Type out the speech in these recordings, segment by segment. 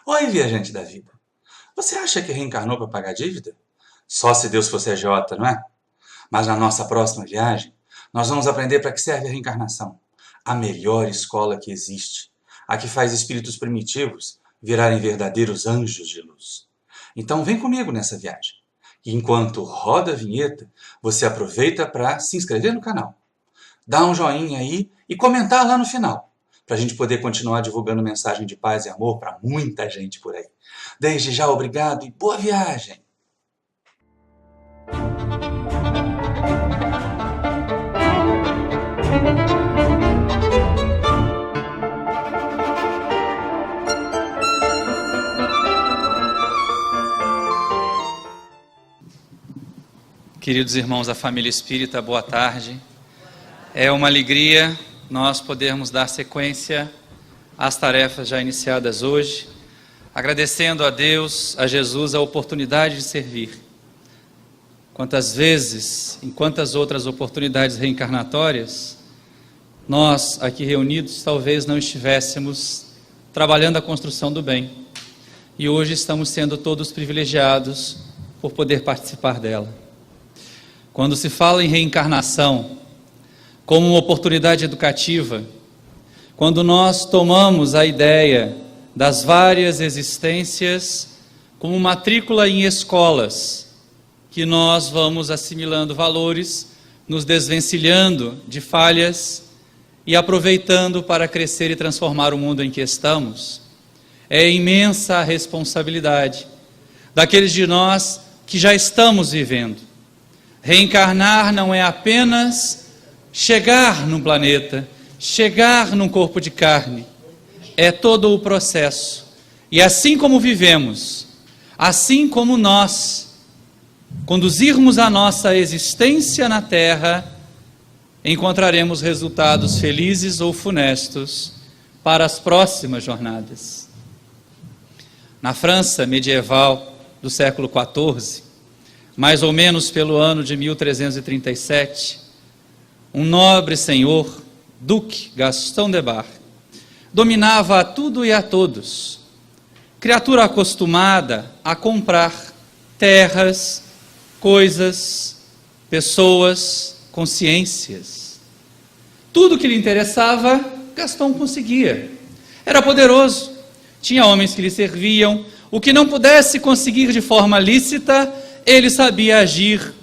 Oi, viajante da vida. Você acha que reencarnou para pagar dívida? Só se Deus fosse agiota, não é? Mas na nossa próxima viagem, nós vamos aprender para que serve a reencarnação. A melhor escola que existe. A que faz espíritos primitivos virarem verdadeiros anjos de luz. Então vem comigo nessa viagem. E enquanto roda a vinheta, você aproveita para se inscrever no canal. Dá um joinha aí e comentar lá no final, para a gente poder continuar divulgando mensagem de paz e amor para muita gente por aí. Desde já, obrigado e boa viagem! Queridos irmãos da família espírita, boa tarde. É uma alegria nós podermos dar sequência às tarefas já iniciadas hoje, agradecendo a Deus, a Jesus, a oportunidade de servir. Quantas vezes, em quantas outras oportunidades reencarnatórias, nós aqui reunidos talvez não estivéssemos trabalhando a construção do bem. E hoje estamos sendo todos privilegiados por poder participar dela. Quando se fala em reencarnação como uma oportunidade educativa, quando nós tomamos a ideia das várias existências como matrícula em escolas, que nós vamos assimilando valores, nos desvencilhando de falhas e aproveitando para crescer e transformar o mundo em que estamos, é imensa a responsabilidade daqueles de nós que já estamos vivendo. Reencarnar não é apenas chegar num planeta, chegar num corpo de carne, é todo o processo. E assim como vivemos, assim como nós conduzirmos a nossa existência na Terra, encontraremos resultados felizes ou funestos para as próximas jornadas. Na França medieval do século XIV, mais ou menos pelo ano de 1337, um nobre senhor, Duque Gaston de Bar, dominava a tudo e a todos, criatura acostumada a comprar terras, coisas, pessoas, consciências. Tudo que lhe interessava, Gaston conseguia. Era poderoso, tinha homens que lhe serviam. O que não pudesse conseguir de forma lícita, ele sabia agir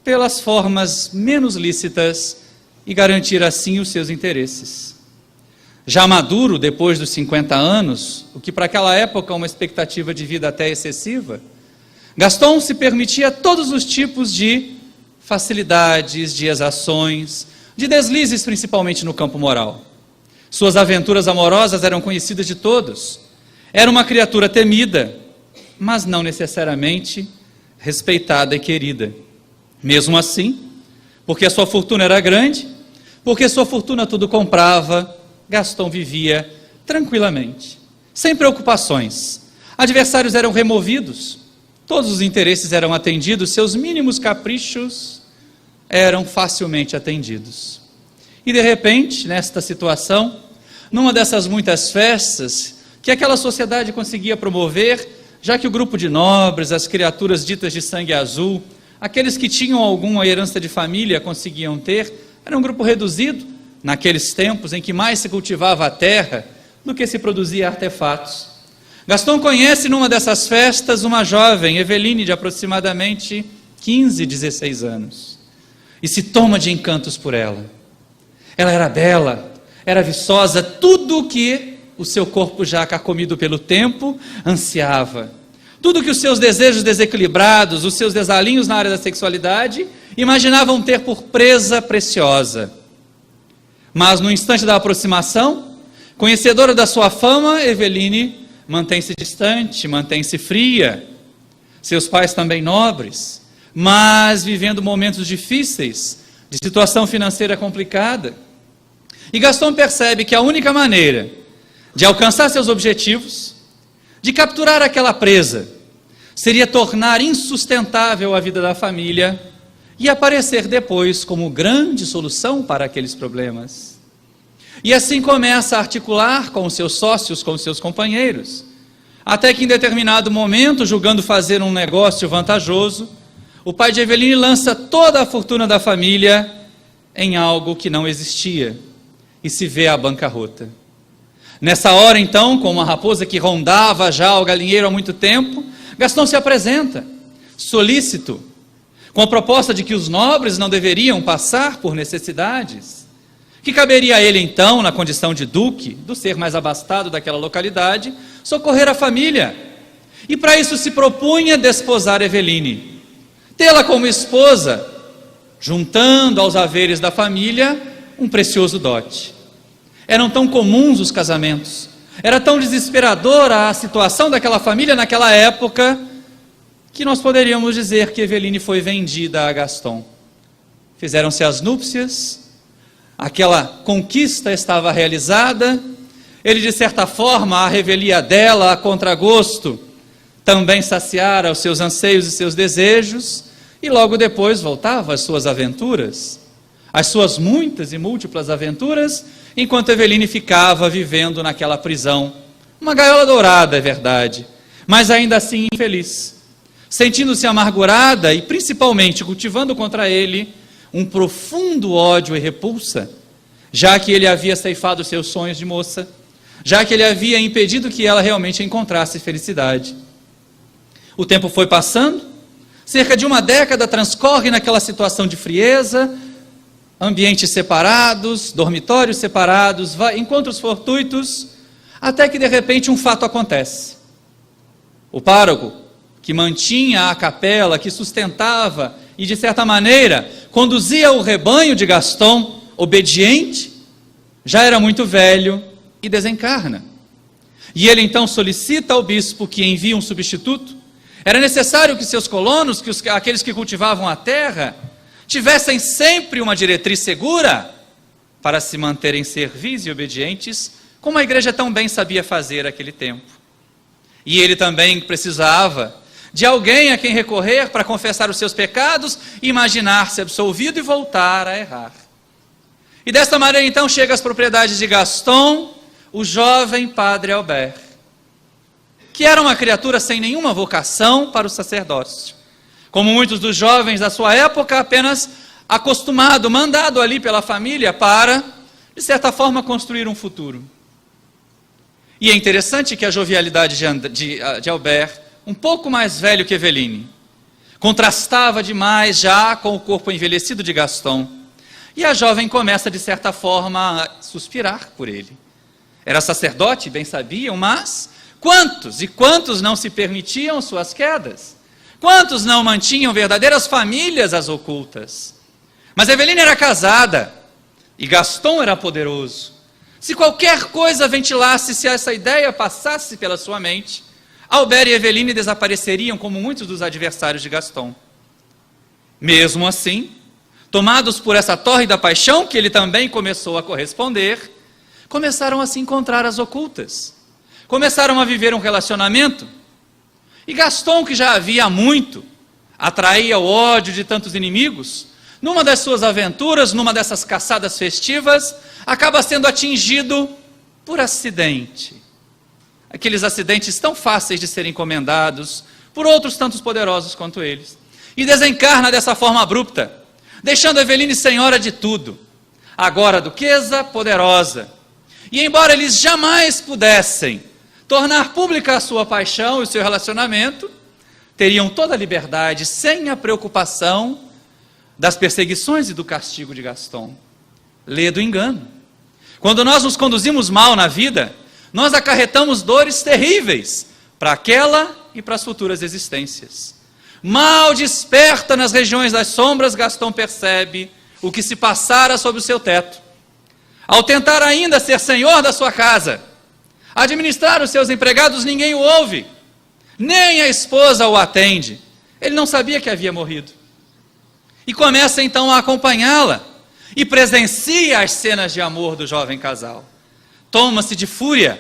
pelas formas menos lícitas e garantir assim os seus interesses. Já maduro, depois dos 50 anos, o que para aquela época é uma expectativa de vida até excessiva, Gaston se permitia todos os tipos de facilidades, de exações, de deslizes, principalmente no campo moral. Suas aventuras amorosas eram conhecidas de todos. Era uma criatura temida, mas não necessariamente respeitada e querida. Mesmo assim, porque a sua fortuna era grande, porque sua fortuna tudo comprava, Gaston vivia tranquilamente, sem preocupações. Adversários eram removidos, todos os interesses eram atendidos, seus mínimos caprichos eram facilmente atendidos. E de repente, nesta situação, numa dessas muitas festas que aquela sociedade conseguia promover, já que o grupo de nobres, as criaturas ditas de sangue azul, aqueles que tinham alguma herança de família conseguiam ter, era um grupo reduzido, naqueles tempos em que mais se cultivava a terra do que se produzia artefatos. Gaston conhece numa dessas festas uma jovem, Eveline, de aproximadamente 15, 16 anos, e se toma de encantos por ela. Ela era bela, era viçosa, tudo o que o seu corpo já carcomido pelo tempo ansiava. Tudo que os seus desejos desequilibrados, os seus desalinhos na área da sexualidade, imaginavam ter por presa preciosa. Mas no instante da aproximação, conhecedora da sua fama, Eveline mantém-se distante, mantém-se fria. Seus pais também nobres, mas vivendo momentos difíceis, de situação financeira complicada. E Gaston percebe que a única maneira de alcançar seus objetivos, de capturar aquela presa, seria tornar insustentável a vida da família e aparecer depois como grande solução para aqueles problemas. E assim começa a articular com os seus sócios, com os seus companheiros, Até que em determinado momento, julgando fazer um negócio vantajoso, o pai de Eveline lança toda a fortuna da família em algo que não existia e se vê à bancarrota. Nessa hora, então, com uma raposa que rondava já o galinheiro há muito tempo, Gaston se apresenta, solícito, com a proposta de que os nobres não deveriam passar por necessidades, que caberia a ele, então, na condição de duque, do ser mais abastado daquela localidade, socorrer a família. E para isso se propunha desposar Eveline, tê-la como esposa, juntando aos haveres da família um precioso dote. Eram tão comuns os casamentos, era tão desesperadora a situação daquela família naquela época, que nós poderíamos dizer que Eveline foi vendida a Gaston. Fizeram-se as núpcias, aquela conquista estava realizada, ele de certa forma, à revelia dela, a contragosto, também saciara os seus anseios e seus desejos, e logo depois voltava às suas aventuras, às suas muitas e múltiplas aventuras, enquanto Eveline ficava vivendo naquela prisão, uma gaiola dourada, é verdade, mas ainda assim infeliz, sentindo-se amargurada e principalmente cultivando contra ele um profundo ódio e repulsa, já que ele havia ceifado seus sonhos de moça, já que ele havia impedido que ela realmente encontrasse felicidade. O tempo foi passando, cerca de uma década transcorre naquela situação de frieza, ambientes separados, dormitórios separados, encontros fortuitos, até que de repente um fato acontece. O pároco, que mantinha a capela, que sustentava e de certa maneira conduzia o rebanho de Gaston, obediente, já era muito velho e desencarna. E ele então solicita ao bispo que envie um substituto. Era necessário que seus colonos, aqueles que cultivavam a terra, tivessem sempre uma diretriz segura para se manterem servis e obedientes, como a igreja tão bem sabia fazer naquele tempo. E ele também precisava de alguém a quem recorrer para confessar os seus pecados, imaginar-se absolvido e voltar a errar. E desta maneira então chega às propriedades de Gaston, o jovem padre Albert, que era uma criatura sem nenhuma vocação para o sacerdócio. Como muitos dos jovens da sua época, apenas acostumado, mandado ali pela família para, de certa forma, construir um futuro. E é interessante que a jovialidade de Albert, um pouco mais velho que Eveline, contrastava demais já com o corpo envelhecido de Gaston. E a jovem começa, de certa forma, a suspirar por ele. Era sacerdote, bem sabiam, mas quantos e quantos não se permitiam suas quedas? Quantos não mantinham verdadeiras famílias às ocultas? Mas Eveline era casada e Gaston era poderoso. Se qualquer coisa ventilasse, se essa ideia passasse pela sua mente, Albert e Eveline desapareceriam como muitos dos adversários de Gaston. Mesmo assim, tomados por essa tórrida paixão que ele também começou a corresponder, começaram a se encontrar às ocultas. Começaram a viver um relacionamento. E Gaston, que já havia muito, atraía o ódio de tantos inimigos, numa das suas aventuras, numa dessas caçadas festivas, acaba sendo atingido por acidente. Aqueles acidentes tão fáceis de serem encomendados por outros tantos poderosos quanto eles. E desencarna dessa forma abrupta, deixando Eveline senhora de tudo, agora duquesa poderosa. E embora eles jamais pudessem tornar pública a sua paixão e o seu relacionamento, teriam toda a liberdade, sem a preocupação das perseguições e do castigo de Gaston. Lê do engano. Quando nós nos conduzimos mal na vida, nós acarretamos dores terríveis para aquela e para as futuras existências. Mal desperta nas regiões das sombras, Gaston percebe o que se passara sob o seu teto. Ao tentar ainda ser senhor da sua casa, administrar os seus empregados, ninguém o ouve, nem a esposa o atende. Ele não sabia que havia morrido. E começa então a acompanhá-la e presencia as cenas de amor do jovem casal. Toma-se de fúria,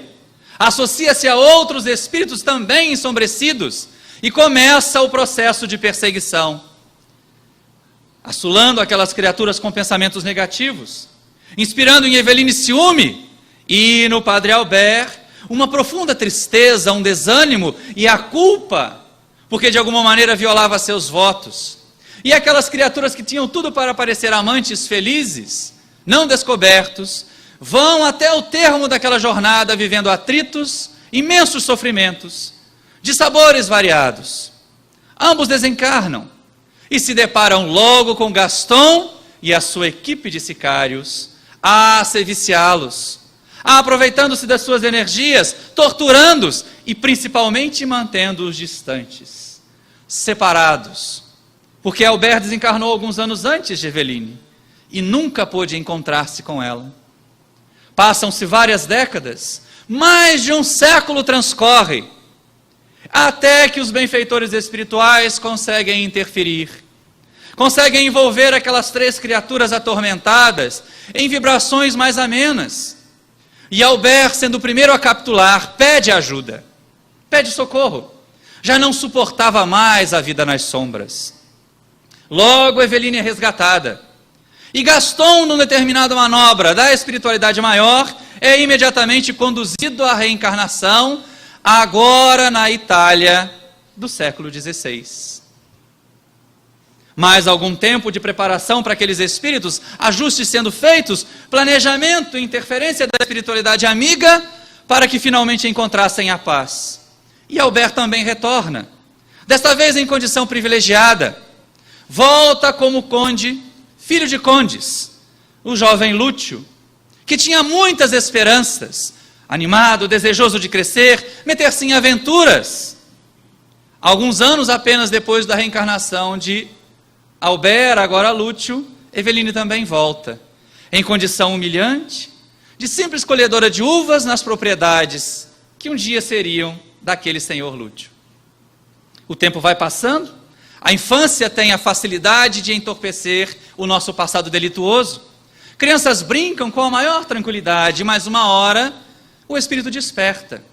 associa-se a outros espíritos também ensombrecidos e começa o processo de perseguição, assolando aquelas criaturas com pensamentos negativos, inspirando em Eveline ciúme e no padre Albert uma profunda tristeza, um desânimo e a culpa, porque de alguma maneira violava seus votos. E aquelas criaturas que tinham tudo para parecer amantes felizes, não descobertos, vão até o termo daquela jornada vivendo atritos, imensos sofrimentos, de sabores variados. Ambos desencarnam e se deparam logo com Gaston e a sua equipe de sicários a serviciá-los, aproveitando-se das suas energias, torturando-os e principalmente mantendo-os distantes, separados, porque Albert desencarnou alguns anos antes de Eveline e nunca pôde encontrar-se com ela. Passam-se várias décadas, mais de um século transcorre, até que os benfeitores espirituais conseguem interferir, conseguem envolver aquelas três criaturas atormentadas em vibrações mais amenas. E Albert, sendo o primeiro a capitular, pede ajuda, pede socorro. Já não suportava mais a vida nas sombras. Logo, Eveline é resgatada. E Gaston, numa determinada manobra da espiritualidade maior, é imediatamente conduzido à reencarnação, agora na Itália do século XVI. Mais algum tempo de preparação para aqueles espíritos, ajustes sendo feitos, planejamento, interferência da espiritualidade amiga, para que finalmente encontrassem a paz. E Albert também retorna, desta vez em condição privilegiada, volta como conde, filho de condes, o jovem Lúcio, que tinha muitas esperanças, animado, desejoso de crescer, meter-se em aventuras. Alguns anos apenas depois da reencarnação de Albert, agora Lúcio, Eveline também volta, em condição humilhante, de simples colhedora de uvas nas propriedades que um dia seriam daquele senhor Lúcio. O tempo vai passando, a infância tem a facilidade de entorpecer o nosso passado delituoso. Crianças brincam com a maior tranquilidade, mas uma hora o espírito desperta.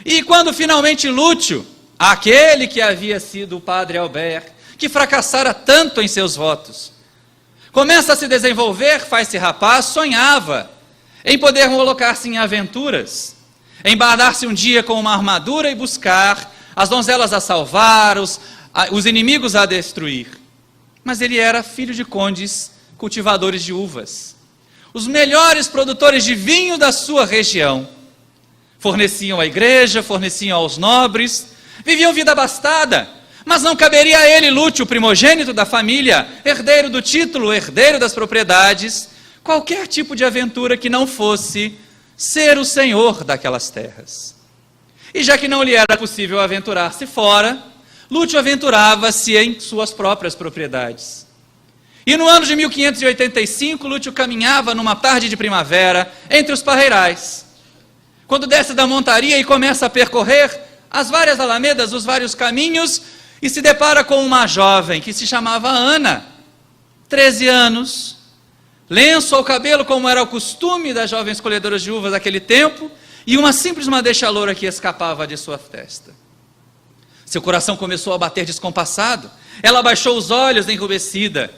E quando finalmente Lúcio, aquele que havia sido o padre Albert, que fracassara tanto em seus votos, começa a se desenvolver, faz-se rapaz, sonhava em poder colocar-se em aventuras, embardar-se um dia com uma armadura e buscar as donzelas a salvar, os inimigos a destruir. Mas ele era filho de condes, cultivadores de uvas, os melhores produtores de vinho da sua região. Forneciam à igreja, forneciam aos nobres, viviam vida abastada, mas não caberia a ele, Lúcio, primogênito da família, herdeiro do título, herdeiro das propriedades, qualquer tipo de aventura que não fosse ser o senhor daquelas terras. E já que não lhe era possível aventurar-se fora, Lúcio aventurava-se em suas próprias propriedades. E no ano de 1585, Lúcio caminhava numa tarde de primavera entre os parreirais. Quando desce da montaria e começa a percorrer as várias alamedas, os vários caminhos, e se depara com uma jovem que se chamava Ana, 13 anos, lenço ao cabelo como era o costume das jovens colhedoras de uvas daquele tempo, e uma simples madeixa loura que escapava de sua testa. Seu coração começou a bater descompassado, ela baixou os olhos enrubescida.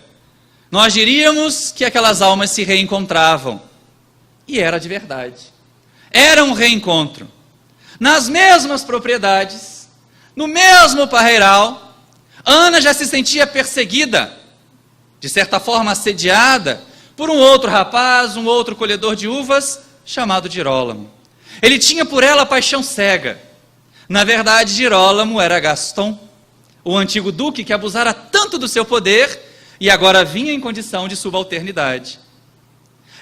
Nós diríamos que aquelas almas se reencontravam, e era de verdade. Era um reencontro, nas mesmas propriedades, no mesmo parreiral. Ana já se sentia perseguida, de certa forma assediada, por um outro rapaz, um outro colhedor de uvas, chamado Girolamo. Ele tinha por ela paixão cega. Na verdade, Girolamo era Gaston, o antigo duque que abusara tanto do seu poder e agora vinha em condição de subalternidade.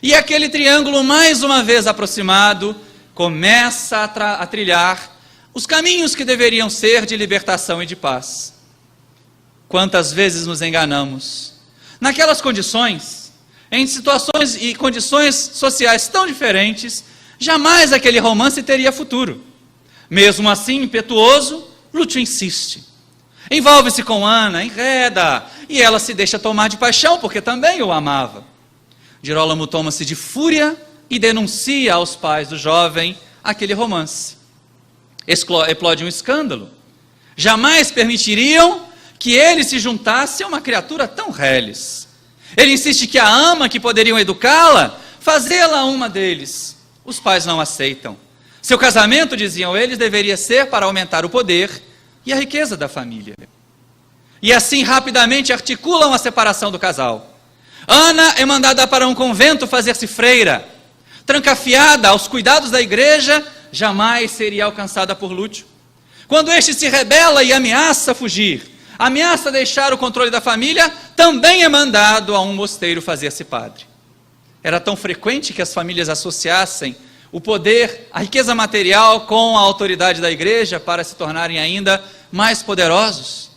E aquele triângulo, mais uma vez aproximado, começa a trilhar os caminhos que deveriam ser de libertação e de paz. Quantas vezes nos enganamos? Naquelas condições, em situações e condições sociais tão diferentes, jamais aquele romance teria futuro. Mesmo assim, impetuoso, Lúcio insiste. Envolve-se com Ana, enreda, e ela se deixa tomar de paixão, porque também o amava. Girolamo toma-se de fúria e denuncia aos pais do jovem aquele romance. Explode um escândalo. Jamais permitiriam que ele se juntasse a uma criatura tão reles. Ele insiste que a ama, que poderiam educá-la, fazê-la uma deles. Os pais não aceitam. Seu casamento, diziam eles, deveria ser para aumentar o poder e a riqueza da família. E assim rapidamente articulam a separação do casal. Ana é mandada para um convento fazer-se freira. Trancafiada aos cuidados da igreja, jamais seria alcançada por Lúcio. Quando este se rebela e ameaça fugir, ameaça deixar o controle da família, também é mandado a um mosteiro fazer-se padre. Era tão frequente que as famílias associassem o poder, a riqueza material com a autoridade da igreja para se tornarem ainda mais poderosos.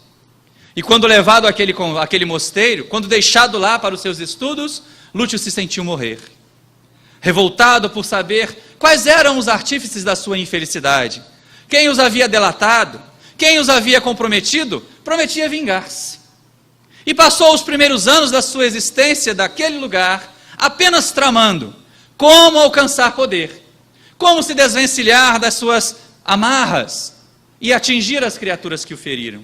E quando levado àquele mosteiro, quando deixado lá para os seus estudos, Lúcio se sentiu morrer. Revoltado por saber quais eram os artífices da sua infelicidade, quem os havia delatado, quem os havia comprometido, prometia vingar-se. E passou os primeiros anos da sua existência daquele lugar apenas tramando como alcançar poder, como se desvencilhar das suas amarras e atingir as criaturas que o feriram.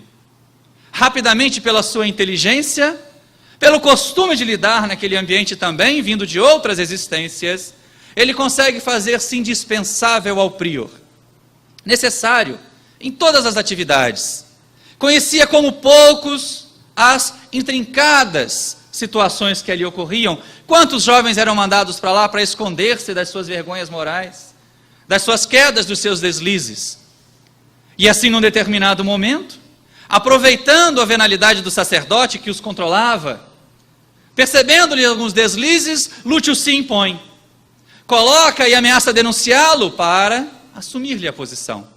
Rapidamente, pela sua inteligência, pelo costume de lidar naquele ambiente também, vindo de outras existências, ele consegue fazer-se indispensável ao prior, necessário em todas as atividades. Conhecia como poucos as intrincadas situações que ali ocorriam. Quantos jovens eram mandados para lá para esconder-se das suas vergonhas morais, das suas quedas, dos seus deslizes. E assim, num determinado momento, aproveitando a venalidade do sacerdote que os controlava, percebendo-lhe alguns deslizes, Lúcio se impõe, coloca e ameaça denunciá-lo para assumir-lhe a posição.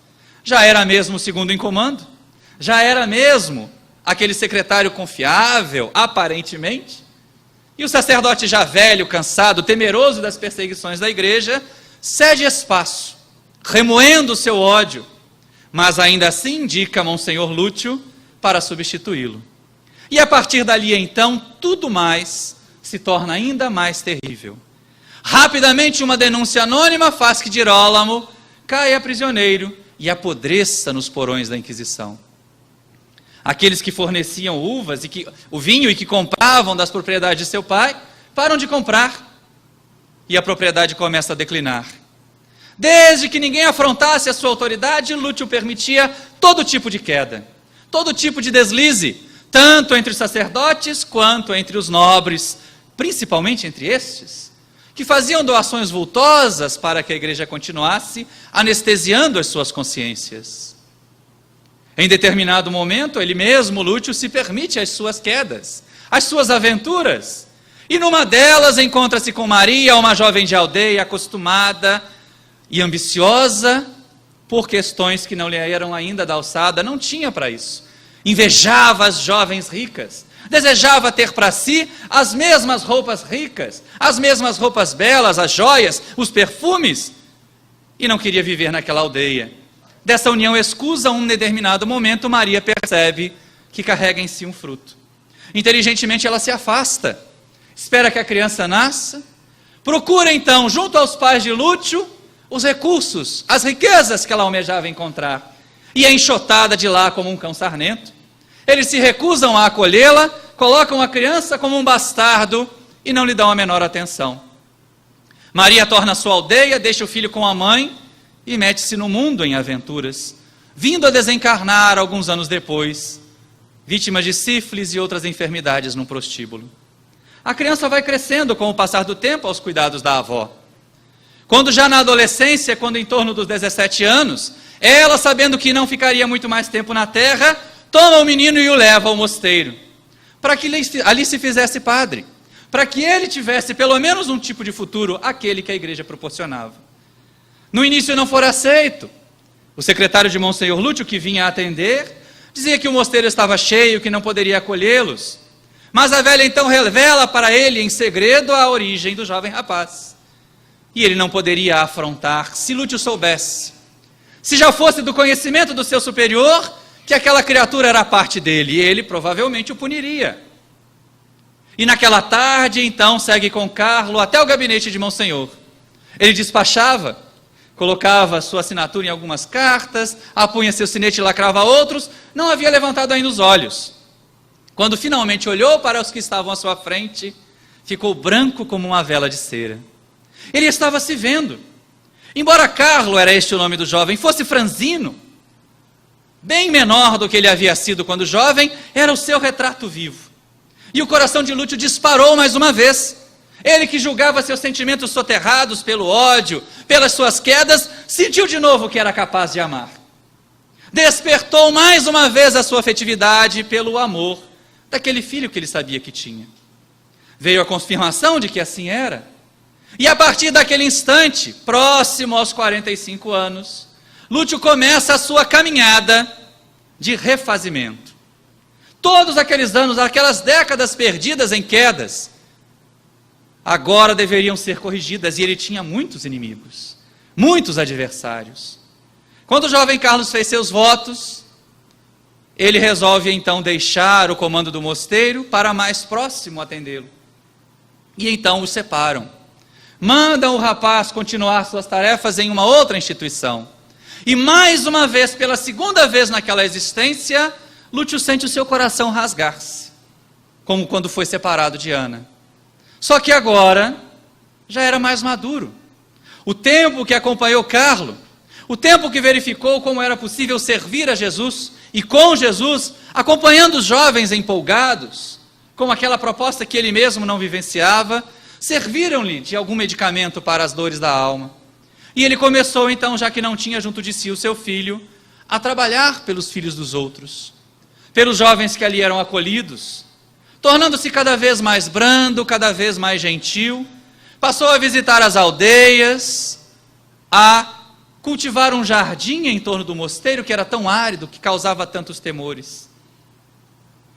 Já era mesmo o segundo em comando, já era mesmo aquele secretário confiável, aparentemente, e o sacerdote já velho, cansado, temeroso das perseguições da igreja, cede espaço, remoendo o seu ódio, mas ainda assim indica Monsenhor Lúcio para substituí-lo. E a partir dali, então, tudo mais se torna ainda mais terrível. Rapidamente, uma denúncia anônima faz que Girólamo caia prisioneiro e apodreça nos porões da Inquisição. Aqueles que forneciam uvas, o vinho e que compravam das propriedades de seu pai, param de comprar e a propriedade começa a declinar. Desde que ninguém afrontasse a sua autoridade, Lúcio permitia todo tipo de queda, todo tipo de deslize, tanto entre os sacerdotes quanto entre os nobres, principalmente entre estes, que faziam doações vultosas para que a igreja continuasse anestesiando as suas consciências. Em determinado momento, ele mesmo, Lúcio, se permite as suas quedas, as suas aventuras, e numa delas encontra-se com Maria, uma jovem de aldeia acostumada e ambiciosa por questões que não lhe eram ainda da alçada, não tinha para isso. Invejava as jovens ricas, desejava ter para si as mesmas roupas ricas, as mesmas roupas belas, as joias, os perfumes, e não queria viver naquela aldeia. Dessa união escusa, um determinado momento, Maria percebe que carrega em si um fruto. Inteligentemente ela se afasta, espera que a criança nasça, procura então, junto aos pais de Lúcio, os recursos, as riquezas que ela almejava encontrar, e é enxotada de lá como um cão sarnento. Eles se recusam a acolhê-la, colocam a criança como um bastardo e não lhe dão a menor atenção. Maria torna sua aldeia, deixa o filho com a mãe e mete-se no mundo em aventuras, vindo a desencarnar alguns anos depois, vítima de sífilis e outras enfermidades num prostíbulo. A criança vai crescendo com o passar do tempo aos cuidados da avó. Quando já na adolescência, quando em torno dos 17 anos, ela, sabendo que não ficaria muito mais tempo na terra, toma o menino e o leva ao mosteiro, para que ali se fizesse padre, para que ele tivesse pelo menos um tipo de futuro, aquele que a igreja proporcionava. No início não fora aceito. O secretário de Monsenhor Lúcio, que vinha atender, dizia que o mosteiro estava cheio, que não poderia acolhê-los. Mas a velha então revela para ele em segredo a origem do jovem rapaz. E ele não poderia afrontar, se Lúcio soubesse, se já fosse do conhecimento do seu superior, que aquela criatura era parte dele, e ele provavelmente o puniria. E naquela tarde, então, segue com Carlo até o gabinete de Monsenhor. Ele despachava, colocava sua assinatura em algumas cartas, apunha seu sinete e lacrava outros, não havia levantado ainda os olhos. Quando finalmente olhou para os que estavam à sua frente, ficou branco como uma vela de cera. Ele estava se vendo. Embora Carlo, era este o nome do jovem, fosse franzino, bem menor do que ele havia sido quando jovem, era o seu retrato vivo. E o coração de Lúcio disparou mais uma vez. Ele que julgava seus sentimentos soterrados pelo ódio, pelas suas quedas, sentiu de novo que era capaz de amar. Despertou mais uma vez a sua afetividade pelo amor daquele filho que ele sabia que tinha. Veio a confirmação de que assim era. E a partir daquele instante, próximo aos 45 anos, Lúcio começa a sua caminhada de refazimento. Todos aqueles anos, aquelas décadas perdidas em quedas, agora deveriam ser corrigidas, e ele tinha muitos inimigos, muitos adversários. Quando o jovem Carlos fez seus votos, ele resolve então deixar o comando do mosteiro para mais próximo atendê-lo. E então os separam. Mandam o rapaz continuar suas tarefas em uma outra instituição. E mais uma vez, pela segunda vez naquela existência, Lúcio sente o seu coração rasgar-se, como quando foi separado de Ana. Só que agora já era mais maduro. O tempo que acompanhou Carlo, o tempo que verificou como era possível servir a Jesus e com Jesus, acompanhando os jovens empolgados, com aquela proposta que ele mesmo não vivenciava, serviram-lhe de algum medicamento para as dores da alma. E ele começou então, já que não tinha junto de si o seu filho, a trabalhar pelos filhos dos outros, pelos jovens que ali eram acolhidos, tornando-se cada vez mais brando, cada vez mais gentil. Passou a visitar as aldeias, a cultivar um jardim em torno do mosteiro que era tão árido, que causava tantos temores.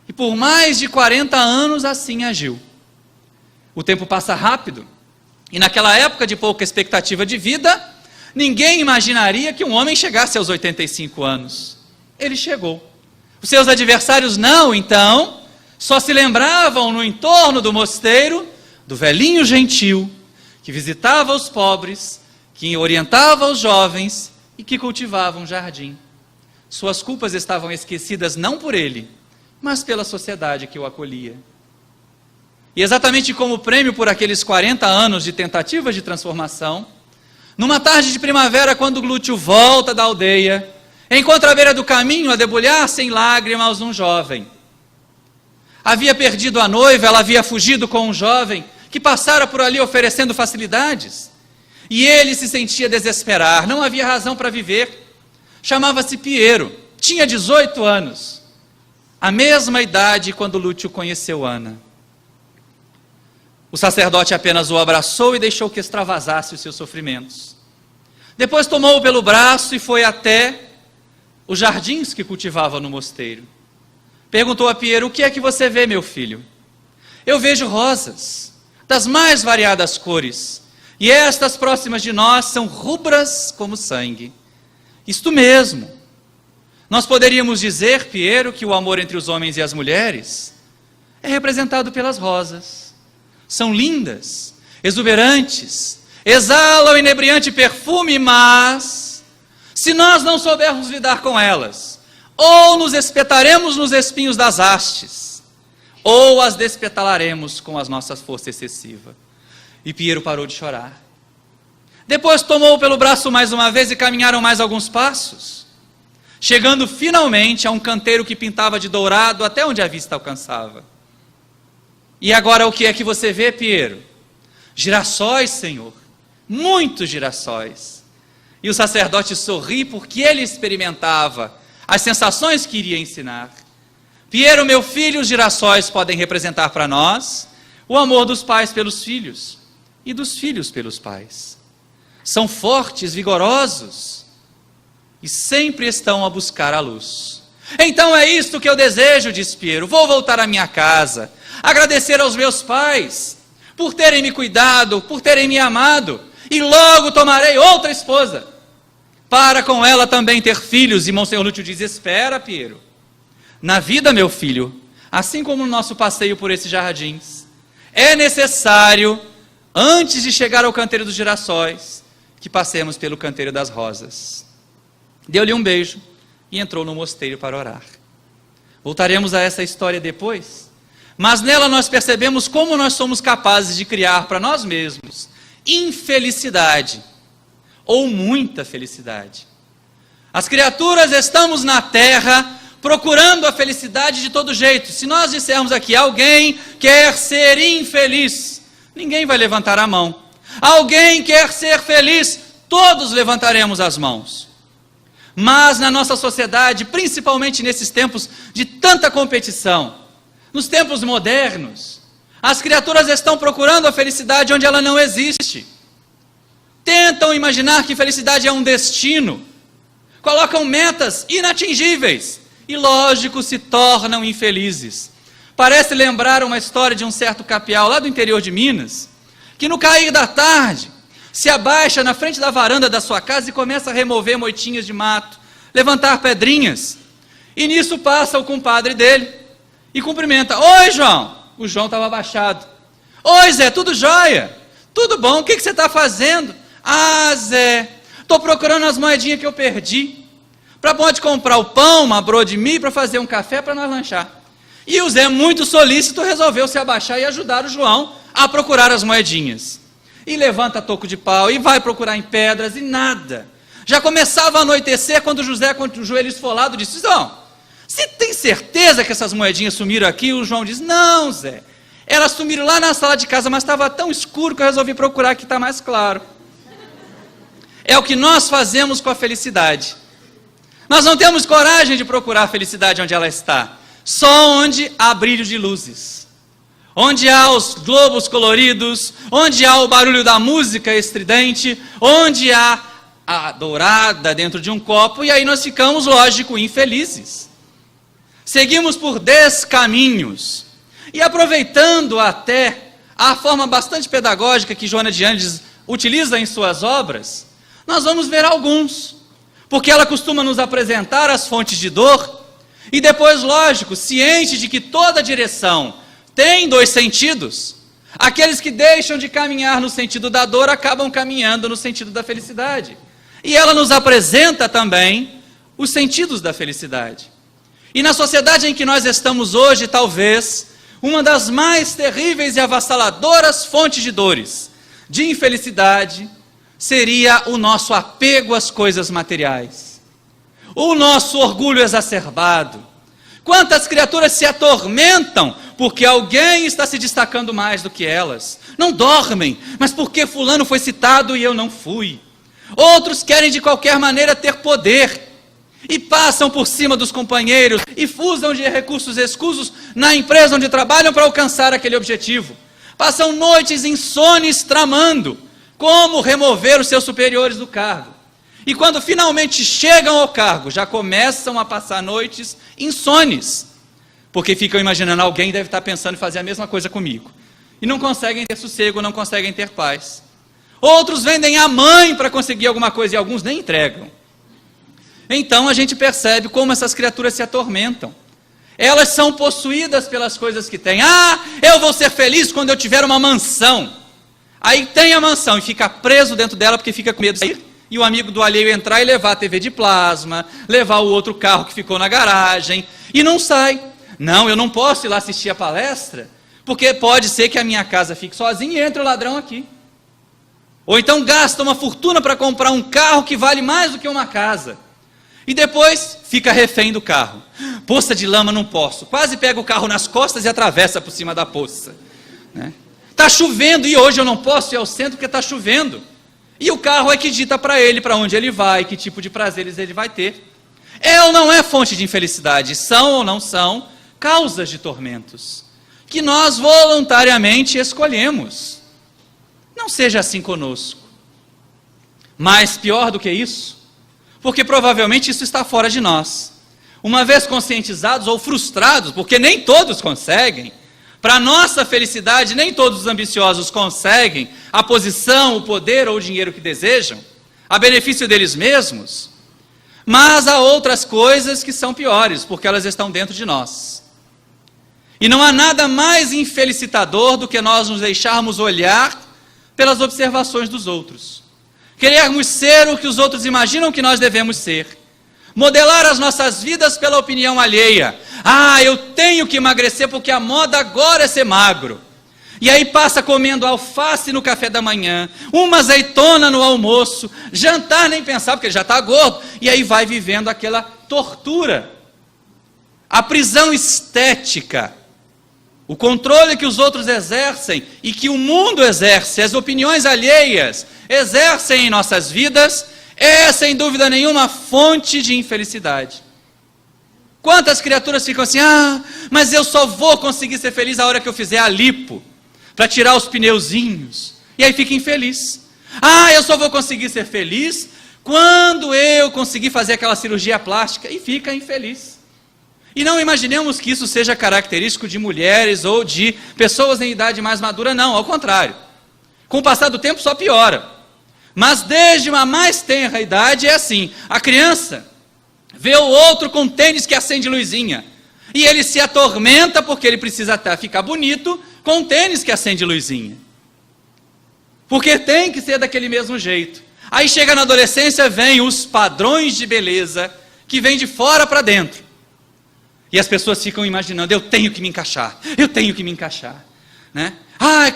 E por mais de 40 anos assim agiu. O tempo passa rápido, e naquela época de pouca expectativa de vida, ninguém imaginaria que um homem chegasse aos 85 anos. Ele chegou. Os seus adversários não, então, só se lembravam no entorno do mosteiro do velhinho gentil, que visitava os pobres, que orientava os jovens e que cultivava um jardim. Suas culpas estavam esquecidas não por ele, mas pela sociedade que o acolhia. E exatamente como prêmio por aqueles 40 anos de tentativas de transformação, numa tarde de primavera, quando Lúcio volta da aldeia, encontra à beira do caminho, a debulhar-se em lágrimas, um jovem. Havia perdido a noiva, ela havia fugido com um jovem que passara por ali oferecendo facilidades. E ele se sentia desesperar, não havia razão para viver. Chamava-se Piero, tinha 18 anos, a mesma idade quando Lúcio conheceu Ana. O sacerdote apenas o abraçou e deixou que extravasasse os seus sofrimentos. Depois tomou-o pelo braço e foi até os jardins que cultivava no mosteiro. Perguntou a Piero: o que é que você vê, meu filho? Eu vejo rosas, das mais variadas cores, e estas próximas de nós são rubras como sangue. Isto mesmo. Nós poderíamos dizer, Piero, que o amor entre os homens e as mulheres é representado pelas rosas. São lindas, exuberantes, exalam inebriante perfume, mas se nós não soubermos lidar com elas, ou nos espetaremos nos espinhos das hastes, ou as despetalaremos com as nossas forças excessivas. E Piero parou de chorar. Depois tomou-o pelo braço mais uma vez e caminharam mais alguns passos, chegando finalmente a um canteiro que pintava de dourado até onde a vista alcançava. E agora o que é que você vê, Piero? Girassóis, Senhor, muitos girassóis. E o sacerdote sorri porque ele experimentava as sensações que iria ensinar. Piero, meu filho, os girassóis podem representar para nós o amor dos pais pelos filhos e dos filhos pelos pais. São fortes, vigorosos e sempre estão a buscar a luz. Então é isto que eu desejo, diz Piero. Vou voltar à minha casa, agradecer aos meus pais por terem me cuidado, por terem me amado, e logo tomarei outra esposa, para com ela também ter filhos. E Monsenhor Lúcio diz: espera, Piero, na vida, meu filho, assim como no nosso passeio por esses jardins, é necessário, antes de chegar ao canteiro dos girassóis, que passemos pelo canteiro das rosas. Deu-lhe um beijo e entrou no mosteiro para orar. Voltaremos a essa história depois, mas nela nós percebemos como nós somos capazes de criar para nós mesmos infelicidade, ou muita felicidade. As criaturas estamos na terra procurando a felicidade de todo jeito. Se nós dissermos aqui, alguém quer ser infeliz, ninguém vai levantar a mão. Alguém quer ser feliz, todos levantaremos as mãos. Mas na nossa sociedade, principalmente nesses tempos de tanta competição, nos tempos modernos, as criaturas estão procurando a felicidade onde ela não existe. Tentam imaginar que felicidade é um destino, colocam metas inatingíveis e, lógico, se tornam infelizes. Parece lembrar uma história de um certo capial lá do interior de Minas, que no cair da tarde se abaixa na frente da varanda da sua casa e começa a remover moitinhas de mato, levantar pedrinhas. E nisso passa o compadre dele e cumprimenta. Oi, João. O João estava abaixado. Oi, Zé, tudo jóia? Tudo bom, o que você está fazendo? Ah, Zé, estou procurando as moedinhas que eu perdi, para pode comprar o pão, uma broa de milho, para fazer um café para nós lanchar. E o Zé, muito solícito, resolveu se abaixar e ajudar o João a procurar as moedinhas. E levanta toco de pau, e vai procurar em pedras, e nada. Já começava a anoitecer, quando o José, com o joelho esfolado, disse, João, você tem certeza que essas moedinhas sumiram aqui? O João diz, não, Zé, elas sumiram lá na sala de casa, mas estava tão escuro que eu resolvi procurar que está mais claro. É o que nós fazemos com a felicidade. Nós não temos coragem de procurar a felicidade onde ela está, só onde há brilho de luzes, onde há os globos coloridos, onde há o barulho da música estridente, onde há a dourada dentro de um copo, e aí nós ficamos, lógico, infelizes. Seguimos por descaminhos, e aproveitando até a forma bastante pedagógica que Joana de Ângeles utiliza em suas obras, nós vamos ver alguns, porque ela costuma nos apresentar as fontes de dor, e depois, lógico, ciente de que toda direção tem dois sentidos, aqueles que deixam de caminhar no sentido da dor acabam caminhando no sentido da felicidade. E ela nos apresenta também os sentidos da felicidade. E na sociedade em que nós estamos hoje, talvez, uma das mais terríveis e avassaladoras fontes de dores, de infelicidade, seria o nosso apego às coisas materiais, o nosso orgulho exacerbado. Quantas criaturas se atormentam porque alguém está se destacando mais do que elas? Não dormem, mas porque fulano foi citado e eu não fui. Outros querem de qualquer maneira ter poder e passam por cima dos companheiros e usam de recursos escusos na empresa onde trabalham para alcançar aquele objetivo. Passam noites insones tramando como remover os seus superiores do cargo. E quando finalmente chegam ao cargo, já começam a passar noites insones, porque ficam imaginando, alguém deve estar pensando em fazer a mesma coisa comigo. E não conseguem ter sossego, não conseguem ter paz. Outros vendem a mãe para conseguir alguma coisa e alguns nem entregam. Então a gente percebe como essas criaturas se atormentam. Elas são possuídas pelas coisas que têm. Ah, eu vou ser feliz quando eu tiver uma mansão. Aí tem a mansão e fica preso dentro dela porque fica com medo de sair. E o amigo do alheio entrar e levar a TV de plasma, levar o outro carro que ficou na garagem, e não sai. Não, eu não posso ir lá assistir a palestra, porque pode ser que a minha casa fique sozinha e entre o ladrão aqui. Ou então gasta uma fortuna para comprar um carro que vale mais do que uma casa. E depois fica refém do carro. Poça de lama não posso. Quase pega o carro nas costas e atravessa por cima da poça. Está chovendo e hoje eu não posso ir ao centro porque está chovendo. E o carro é que dita para ele para onde ele vai, que tipo de prazeres ele vai ter. É ou não é fonte de infelicidade? São ou não são causas de tormentos, que nós voluntariamente escolhemos. Não seja assim conosco. Mas pior do que isso, porque provavelmente isso está fora de nós. Uma vez conscientizados ou frustrados, porque nem todos conseguem, para nossa felicidade, nem todos os ambiciosos conseguem a posição, o poder ou o dinheiro que desejam, a benefício deles mesmos, mas há outras coisas que são piores, porque elas estão dentro de nós. E não há nada mais infelicitador do que nós nos deixarmos olhar pelas observações dos outros. Querermos ser o que os outros imaginam que nós devemos ser. Modelar as nossas vidas pela opinião alheia. Ah, eu tenho que emagrecer porque a moda agora é ser magro. E aí passa comendo alface no café da manhã, uma azeitona no almoço, jantar nem pensar, porque ele já está gordo, e aí vai vivendo aquela tortura. A prisão estética, o controle que os outros exercem e que o mundo exerce, as opiniões alheias exercem em nossas vidas, é sem dúvida nenhuma fonte de infelicidade. Quantas criaturas ficam assim, mas eu só vou conseguir ser feliz a hora que eu fizer a lipo, para tirar os pneuzinhos, e aí fica infeliz. Eu só vou conseguir ser feliz quando eu conseguir fazer aquela cirurgia plástica, e fica infeliz. E não imaginemos que isso seja característico de mulheres ou de pessoas em idade mais madura, não, ao contrário. Com o passar do tempo só piora. Mas desde uma mais tenra idade é assim, a criança vê o outro com tênis que acende luzinha, e ele se atormenta porque ele precisa até ficar bonito com um tênis que acende luzinha. Porque tem que ser daquele mesmo jeito. Aí chega na adolescência, vem os padrões de beleza que vêm de fora para dentro. E as pessoas ficam imaginando, eu tenho que me encaixar, né?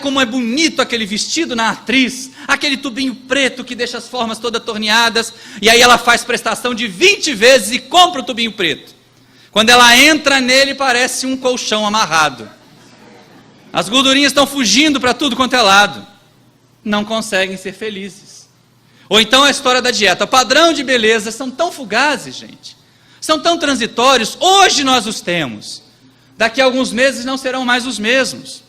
Como é bonito aquele vestido na atriz, aquele tubinho preto que deixa as formas todas torneadas, e aí ela faz prestação de 20 vezes e compra o tubinho preto. Quando ela entra nele, parece um colchão amarrado. As gordurinhas estão fugindo para tudo quanto é lado. Não conseguem ser felizes. Ou então a história da dieta. O padrão de beleza são tão fugazes, gente. São tão transitórios. Hoje nós os temos. Daqui a alguns meses não serão mais os mesmos.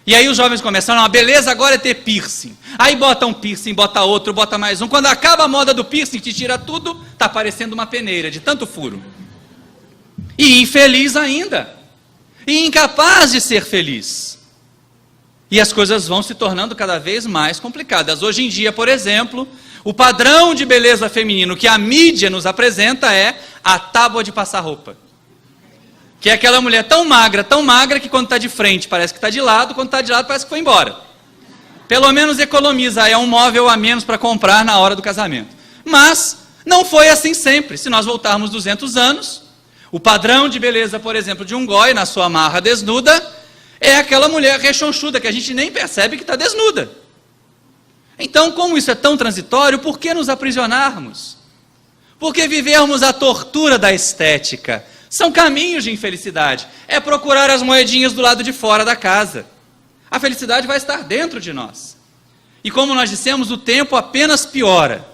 E aí os jovens começaram, a beleza agora é ter piercing. Aí bota um piercing, bota outro, bota mais um. Quando acaba a moda do piercing, que tira tudo, está parecendo uma peneira de tanto furo. E infeliz ainda. E incapaz de ser feliz. E as coisas vão se tornando cada vez mais complicadas. Hoje em dia, por exemplo, o padrão de beleza feminino que a mídia nos apresenta é a tábua de passar roupa. Que é aquela mulher tão magra que quando está de frente parece que está de lado, quando está de lado parece que foi embora. Pelo menos economiza, é um móvel a menos para comprar na hora do casamento. Mas não foi assim sempre. Se nós voltarmos 200 anos, o padrão de beleza, por exemplo, de um goi na sua marra desnuda, é aquela mulher rechonchuda que a gente nem percebe que está desnuda. Então, como isso é tão transitório, por que nos aprisionarmos? Por que vivermos a tortura da estética? São caminhos de infelicidade. É procurar as moedinhas do lado de fora da casa. A felicidade vai estar dentro de nós. E como nós dissemos, o tempo apenas piora.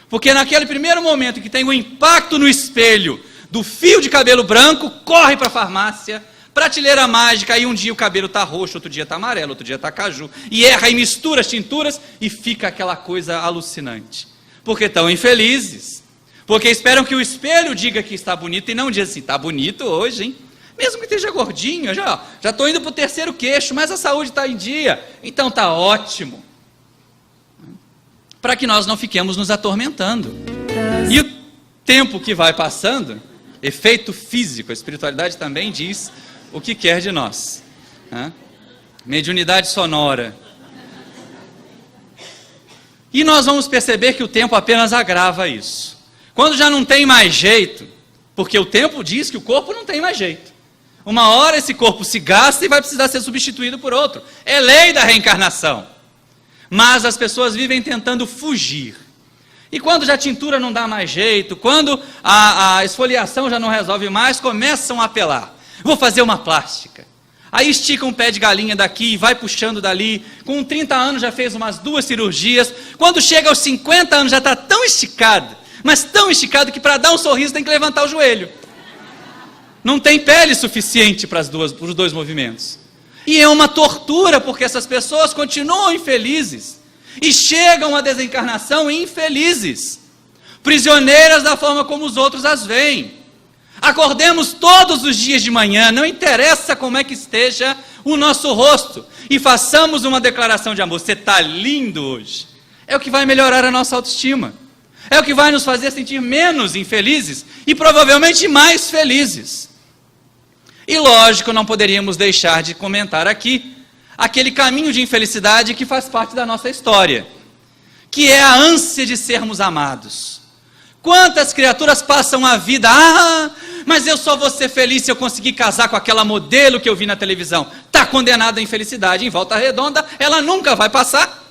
Porque naquele primeiro momento em que tem um impacto no espelho do fio de cabelo branco, corre para a farmácia, prateleira mágica, aí um dia o cabelo está roxo, outro dia está amarelo, outro dia está caju, e erra e mistura as tinturas, e fica aquela coisa alucinante. Porque estão infelizes, porque esperam que o espelho diga que está bonito, e não diz assim, está bonito hoje, hein? Mesmo que esteja gordinho, já estou indo para o terceiro queixo, mas a saúde está em dia, então está ótimo. Para que nós não fiquemos nos atormentando. E o tempo que vai passando, efeito físico, a espiritualidade também diz o que quer de nós. Mediunidade sonora. E nós vamos perceber que o tempo apenas agrava isso. Quando já não tem mais jeito, porque o tempo diz que o corpo não tem mais jeito. Uma hora esse corpo se gasta e vai precisar ser substituído por outro. É lei da reencarnação. Mas as pessoas vivem tentando fugir. E quando já a tintura não dá mais jeito, quando a esfoliação já não resolve mais, começam a apelar. Vou fazer uma plástica. Aí estica um pé de galinha daqui, vai puxando dali. Com 30 anos já fez umas 2 cirurgias. Quando chega aos 50 anos já está tão esticado, mas tão esticado que para dar um sorriso tem que levantar o joelho. Não tem pele suficiente para os 2 movimentos. E é uma tortura, porque essas pessoas continuam infelizes. E chegam à desencarnação infelizes, prisioneiras da forma como os outros as veem. Acordemos todos os dias de manhã, não interessa como é que esteja o nosso rosto, e façamos uma declaração de amor. Você está lindo hoje. É o que vai melhorar a nossa autoestima. É o que vai nos fazer sentir menos infelizes e provavelmente mais felizes. E lógico, não poderíamos deixar de comentar aqui aquele caminho de infelicidade que faz parte da nossa história, que é a ânsia de sermos amados. Quantas criaturas passam a vida, mas mas eu só vou ser feliz se eu conseguir casar com aquela modelo que eu vi na televisão. Está condenada à infelicidade. Em Volta Redonda, ela nunca vai passar.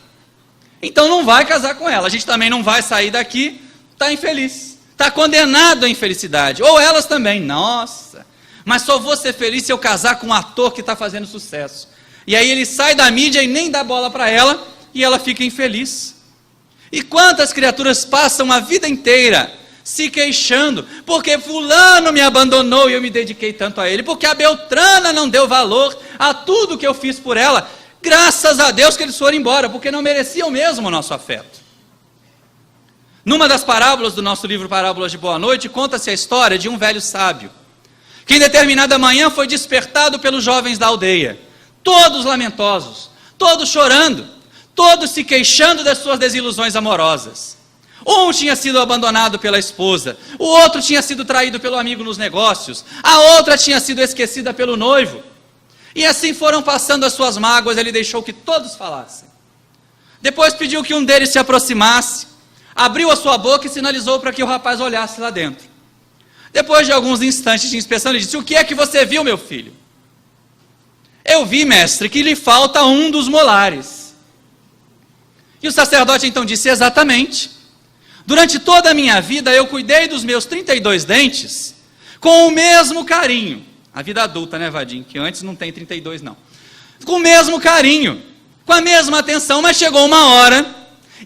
Então não vai casar com ela. A gente também não vai sair daqui, está infeliz. Está condenado à infelicidade. Ou elas também. Nossa, mas só vou ser feliz se eu casar com um ator que está fazendo sucesso. E aí ele sai da mídia e nem dá bola para ela, e ela fica infeliz. E quantas criaturas passam a vida inteira se queixando, porque fulano me abandonou e eu me dediquei tanto a ele, porque a Beltrana não deu valor a tudo que eu fiz por ela. Graças a Deus que eles foram embora, porque não mereciam mesmo o nosso afeto. Numa das parábolas do nosso livro Parábolas de Boa Noite, conta-se a história de um velho sábio, que em determinada manhã foi despertado pelos jovens da aldeia, todos lamentosos, todos chorando, todos se queixando das suas desilusões amorosas. Um tinha sido abandonado pela esposa, o outro tinha sido traído pelo amigo nos negócios, a outra tinha sido esquecida pelo noivo. E assim foram passando as suas mágoas, ele deixou que todos falassem. Depois pediu que um deles se aproximasse, abriu a sua boca e sinalizou para que o rapaz olhasse lá dentro. Depois de alguns instantes de inspeção, ele disse: o que é que você viu, meu filho? Eu vi, mestre, que lhe falta um dos molares. E o sacerdote então disse: exatamente. Durante toda a minha vida eu cuidei dos meus 32 dentes com o mesmo carinho. A vida adulta, né, Vadim? Que antes não tem 32 não. Com o mesmo carinho, com a mesma atenção, mas chegou uma hora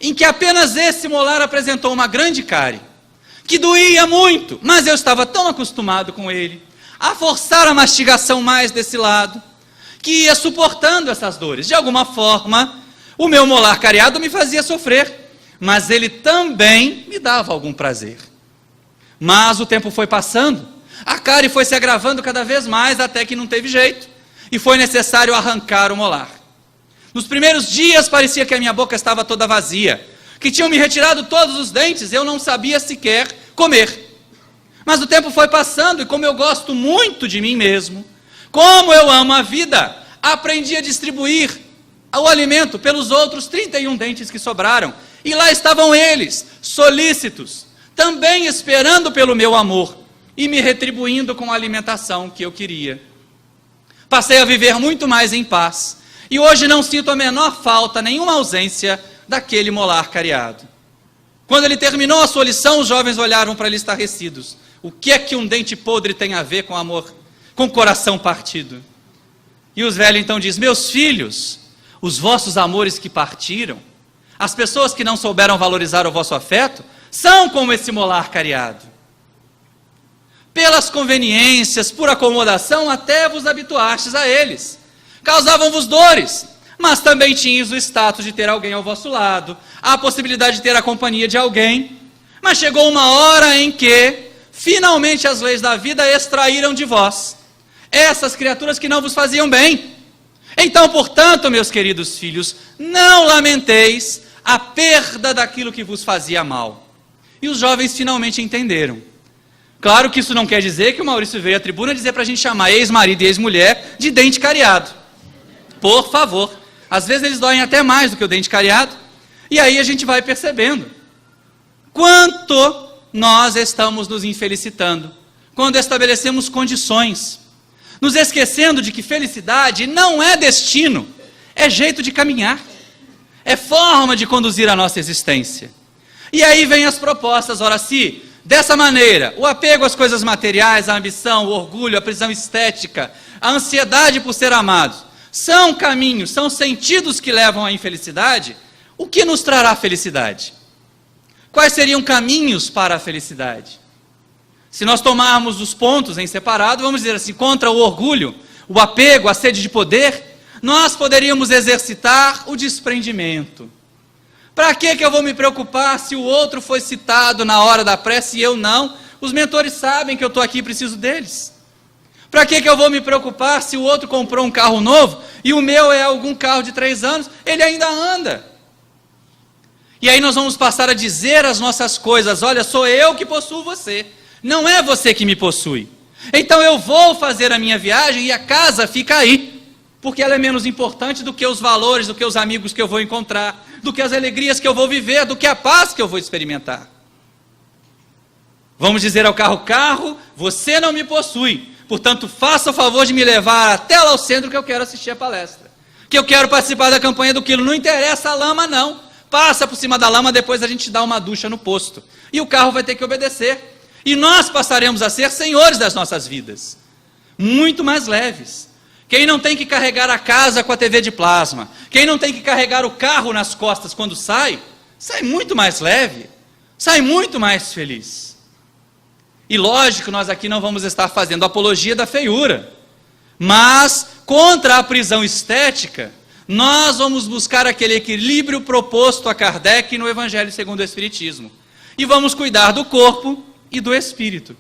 em que apenas esse molar apresentou uma grande cárie, que doía muito, mas eu estava tão acostumado com ele, a forçar a mastigação mais desse lado, que ia suportando essas dores. De alguma forma, o meu molar cariado me fazia sofrer, mas ele também me dava algum prazer. Mas o tempo foi passando, a cárie foi se agravando cada vez mais, até que não teve jeito, e foi necessário arrancar o molar. Nos primeiros dias parecia que a minha boca estava toda vazia, que tinham me retirado todos os dentes, eu não sabia sequer comer. Mas o tempo foi passando, e como eu gosto muito de mim mesmo, como eu amo a vida, aprendi a distribuir o alimento pelos outros 31 dentes que sobraram, e lá estavam eles, solícitos, também esperando pelo meu amor, e me retribuindo com a alimentação que eu queria. Passei a viver muito mais em paz, e hoje não sinto a menor falta, nenhuma ausência daquele molar cariado. Quando ele terminou a sua lição, os jovens olharam para ele estarrecidos. O que é que um dente podre tem a ver com amor, com coração partido? E os velhos então dizem: meus filhos, os vossos amores que partiram, as pessoas que não souberam valorizar o vosso afeto, são como esse molar cariado. Pelas conveniências, por acomodação, até vos habituastes a eles. Causavam-vos dores, mas também tinhas o status de ter alguém ao vosso lado, a possibilidade de ter a companhia de alguém. Mas chegou uma hora em que, finalmente, as leis da vida extraíram de vós essas criaturas que não vos faziam bem. Então, portanto, meus queridos filhos, não lamenteis a perda daquilo que vos fazia mal. E os jovens finalmente entenderam. Claro que isso não quer dizer que o Maurício veio à tribuna dizer para a gente chamar ex-marido e ex-mulher de dente cariado. Por favor. Às vezes eles doem até mais do que o dente cariado. E aí a gente vai percebendo quanto nós estamos nos infelicitando quando estabelecemos condições, nos esquecendo de que felicidade não é destino, é jeito de caminhar, é forma de conduzir a nossa existência. E aí vem as propostas. Ora, se dessa maneira o apego às coisas materiais, a ambição, o orgulho, a prisão estética, a ansiedade por ser amados são caminhos, são sentidos que levam à infelicidade, o que nos trará felicidade? Quais seriam caminhos para a felicidade? Se nós tomarmos os pontos em separado, vamos dizer assim, contra o orgulho, o apego, a sede de poder, nós poderíamos exercitar o desprendimento. Para que eu vou me preocupar se o outro foi citado na hora da prece e eu não? Os mentores sabem que eu estou aqui e preciso deles. Para que eu vou me preocupar se o outro comprou um carro novo e o meu é algum carro de 3 anos, ele ainda anda. E aí nós vamos passar a dizer as nossas coisas: olha, sou eu que possuo você, não é você que me possui. Então eu vou fazer a minha viagem e a casa fica aí, porque ela é menos importante do que os valores, do que os amigos que eu vou encontrar, do que as alegrias que eu vou viver, do que a paz que eu vou experimentar. Vamos dizer ao carro: carro, você não me possui, portanto faça o favor de me levar até lá ao centro que eu quero assistir a palestra, que eu quero participar da campanha do quilo. Não interessa a lama não, passa por cima da lama, depois a gente dá uma ducha no posto. E o carro vai ter que obedecer, e nós passaremos a ser senhores das nossas vidas, muito mais leves. Quem não tem que carregar a casa com a TV de plasma, quem não tem que carregar o carro nas costas quando sai muito mais leve, sai muito mais feliz. E lógico, nós aqui não vamos estar fazendo apologia da feiura, mas contra a prisão estética, nós vamos buscar aquele equilíbrio proposto a Kardec no Evangelho segundo o Espiritismo, e vamos cuidar do corpo e do espírito.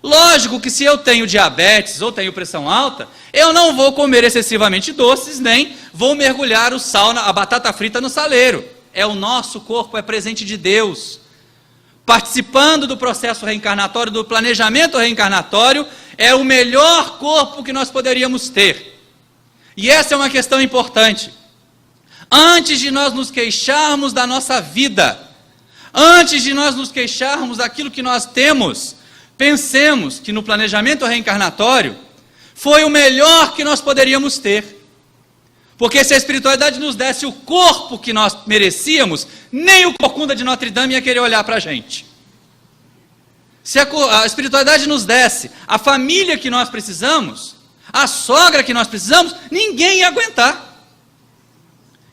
Lógico que se eu tenho diabetes ou tenho pressão alta, eu não vou comer excessivamente doces, nem vou mergulhar a batata frita no saleiro. É o nosso corpo, é presente de Deus. Participando do processo reencarnatório, do planejamento reencarnatório, é o melhor corpo que nós poderíamos ter. E essa é uma questão importante. Antes de nós nos queixarmos da nossa vida, antes de nós nos queixarmos daquilo que nós temos, pensemos que no planejamento reencarnatório foi o melhor que nós poderíamos ter. Porque se a espiritualidade nos desse o corpo que nós merecíamos, nem o Corcunda de Notre Dame ia querer olhar para a gente. Se a espiritualidade nos desse a família que nós precisamos, a sogra que nós precisamos, ninguém ia aguentar.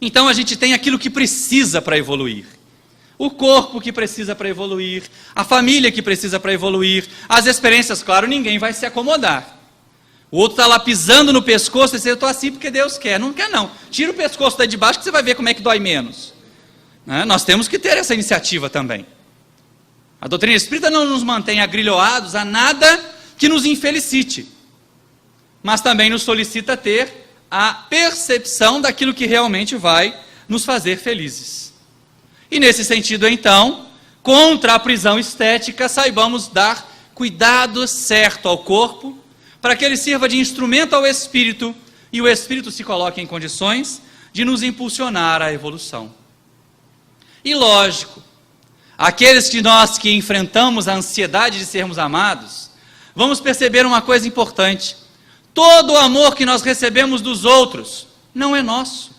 Então a gente tem aquilo que precisa para evoluir. O corpo que precisa para evoluir, a família que precisa para evoluir, as experiências, claro, ninguém vai se acomodar. O outro está lá pisando no pescoço e diz: eu estou assim porque Deus quer. Não quer não, tira o pescoço daí de baixo que você vai ver como é que dói menos. Nós temos que ter essa iniciativa também. A doutrina espírita não nos mantém agrilhoados a nada que nos infelicite, mas também nos solicita ter a percepção daquilo que realmente vai nos fazer felizes. E nesse sentido, então, contra a prisão estética, saibamos dar cuidado certo ao corpo, para que ele sirva de instrumento ao espírito, e o espírito se coloque em condições de nos impulsionar à evolução. E lógico, aqueles de nós que enfrentamos a ansiedade de sermos amados, vamos perceber uma coisa importante: todo o amor que nós recebemos dos outros não é nosso,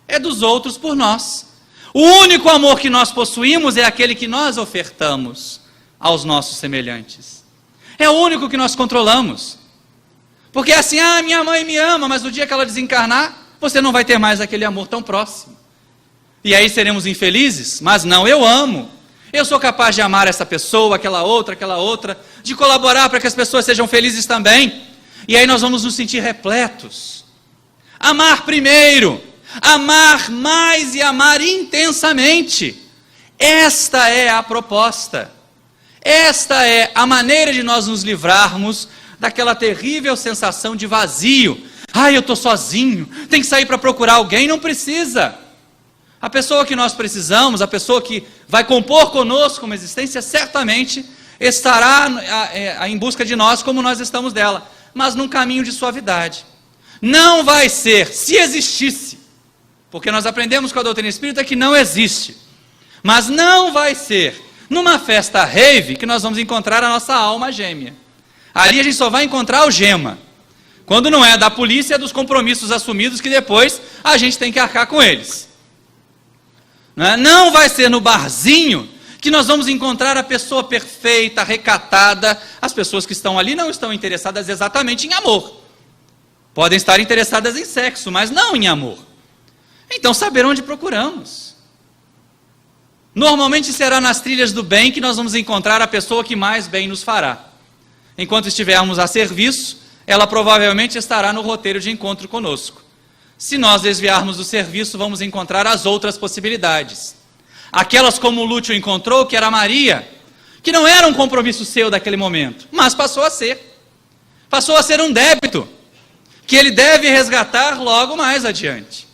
é dos outros por nós. O único amor que nós possuímos é aquele que nós ofertamos aos nossos semelhantes. É o único que nós controlamos. Porque é assim: minha mãe me ama, mas no dia que ela desencarnar, você não vai ter mais aquele amor tão próximo. E aí seremos infelizes? Mas não, eu amo. Eu sou capaz de amar essa pessoa, aquela outra, de colaborar para que as pessoas sejam felizes também. E aí nós vamos nos sentir repletos. Amar primeiro, amar mais e amar intensamente. Esta é a proposta. Esta é a maneira de nós nos livrarmos daquela terrível sensação de vazio. Eu estou sozinho, tem que sair para procurar alguém. Não precisa. A pessoa que nós precisamos, a pessoa que vai compor conosco uma existência, certamente estará em busca de nós como nós estamos dela, mas num caminho de suavidade. Não vai ser, se existisse, porque nós aprendemos com a doutrina espírita que não existe, mas não vai ser numa festa rave que nós vamos encontrar a nossa alma gêmea. Ali a gente só vai encontrar o gema, quando não é da polícia, é dos compromissos assumidos que depois a gente tem que arcar com eles. Não vai ser no barzinho que nós vamos encontrar a pessoa perfeita, recatada. As pessoas que estão ali não estão interessadas exatamente em amor. Podem estar interessadas em sexo, mas não em amor. Então saber onde procuramos. Normalmente será nas trilhas do bem que nós vamos encontrar a pessoa que mais bem nos fará. Enquanto estivermos a serviço, ela provavelmente estará no roteiro de encontro conosco. Se nós desviarmos do serviço, vamos encontrar as outras possibilidades. Aquelas como o Lúcio encontrou, que era Maria, que não era um compromisso seu daquele momento, mas passou a ser. Passou a ser um débito, que ele deve resgatar logo mais adiante.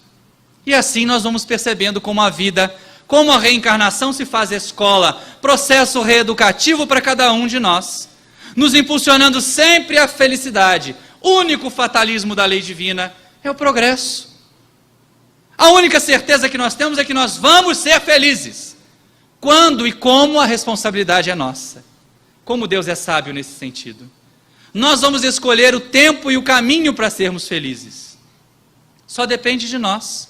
E assim nós vamos percebendo como a vida, como a reencarnação se faz escola, processo reeducativo para cada um de nós, nos impulsionando sempre à felicidade. O único fatalismo da lei divina é o progresso. A única certeza que nós temos é que nós vamos ser felizes, quando e como a responsabilidade é nossa. Como Deus é sábio nesse sentido. Nós vamos escolher o tempo e o caminho para sermos felizes. Só depende de nós.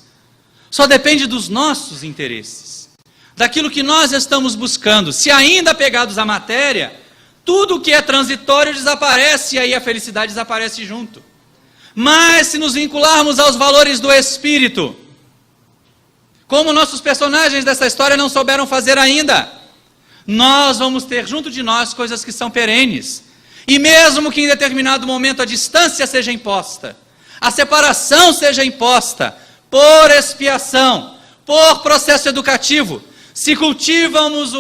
Só depende dos nossos interesses. Daquilo que nós estamos buscando. Se ainda apegados à matéria, tudo que é transitório desaparece e aí a felicidade desaparece junto. Mas se nos vincularmos aos valores do Espírito, como nossos personagens dessa história não souberam fazer ainda, nós vamos ter junto de nós coisas que são perenes. E mesmo que em determinado momento a distância seja imposta, a separação seja imposta, por expiação, por processo educativo, se cultivamos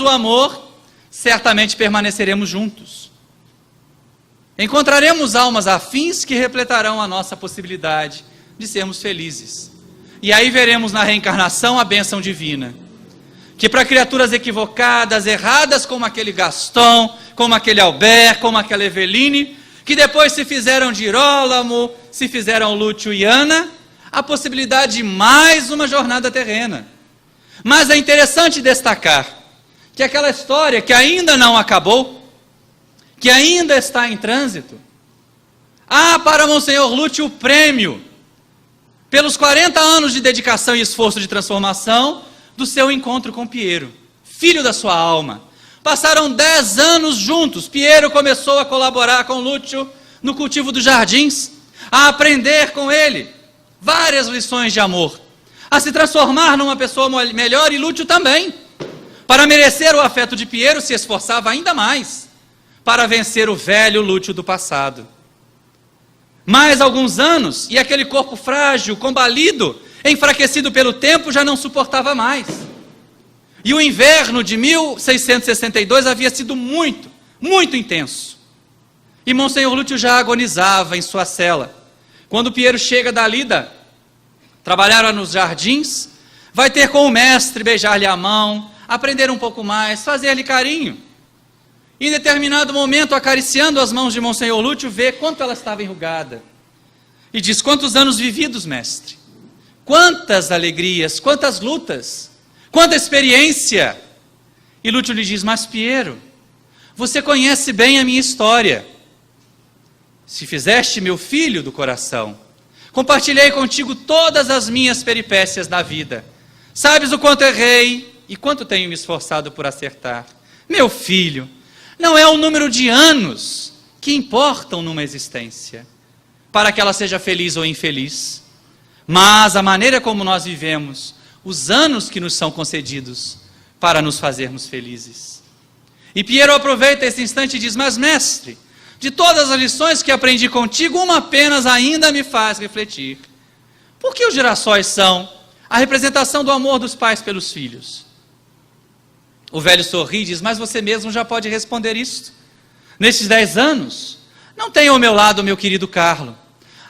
o amor, certamente permaneceremos juntos. Encontraremos almas afins que refletirão a nossa possibilidade de sermos felizes. E aí veremos na reencarnação a bênção divina, que para criaturas equivocadas, erradas, como aquele Gaston, como aquele Albert, como aquela Eveline, que depois se fizeram Girolamo, se fizeram Lúcio e Ana, a possibilidade de mais uma jornada terrena. Mas é interessante destacar que aquela história que ainda não acabou, que ainda está em trânsito, há para Monsenhor Lúcio o prêmio pelos 40 anos de dedicação e esforço de transformação do seu encontro com Piero, filho da sua alma. Passaram 10 anos juntos. Piero começou a colaborar com Lúcio no cultivo dos jardins, a aprender com ele várias lições de amor, a se transformar numa pessoa melhor, e Lúcio também. Para merecer o afeto de Piero, se esforçava ainda mais para vencer o velho Lúcio do passado. Mais alguns anos, e aquele corpo frágil, combalido, enfraquecido pelo tempo, já não suportava mais. E o inverno de 1662 havia sido muito, muito intenso. E Monsenhor Lúcio já agonizava em sua cela. Quando Piero chega da lida, trabalhar nos jardins, vai ter com o mestre, beijar-lhe a mão, aprender um pouco mais, fazer-lhe carinho. Em determinado momento, acariciando as mãos de Monsenhor Lúcio, vê quanto ela estava enrugada. E diz: quantos anos vividos, mestre? Quantas alegrias, quantas lutas, quanta experiência. E Lúcio lhe diz: mas Piero, você conhece bem a minha história. Se fizeste meu filho do coração, compartilhei contigo todas as minhas peripécias na vida. Sabes o quanto errei e quanto tenho me esforçado por acertar. Meu filho, não é o número de anos que importam numa existência, para que ela seja feliz ou infeliz, mas a maneira como nós vivemos, os anos que nos são concedidos para nos fazermos felizes. E Piero aproveita esse instante e diz: mas mestre, de todas as lições que aprendi contigo, uma apenas ainda me faz refletir. Por que os girassóis são a representação do amor dos pais pelos filhos? O velho sorri e diz: mas você mesmo já pode responder isto. Nestes 10 anos, não tenho ao meu lado meu querido Carlo.